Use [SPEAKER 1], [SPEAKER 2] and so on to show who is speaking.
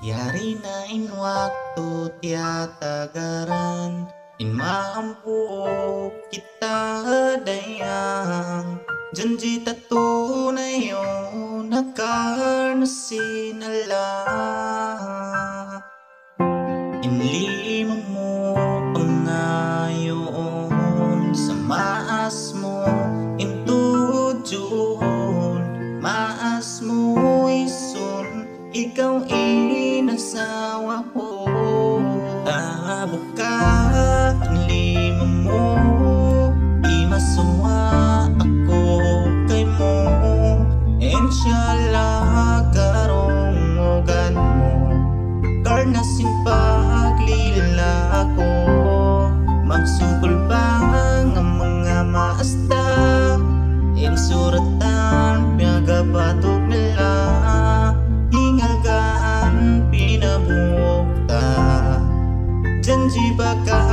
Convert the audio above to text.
[SPEAKER 1] Yari na in waktu tiatagaran in maampu kita dayang janji tatunay yun nakarnasinala inlima mo pangayon sa maas mo intudyon maas mo isun ikaw inasawa ko abuka inlima mo imasawa ako kay mo inshallah karong ugan mo karnasin paglila ko magsugol pa ang mga maasta insuratan pinagabatok nila hingalgaan pinabukta janji baka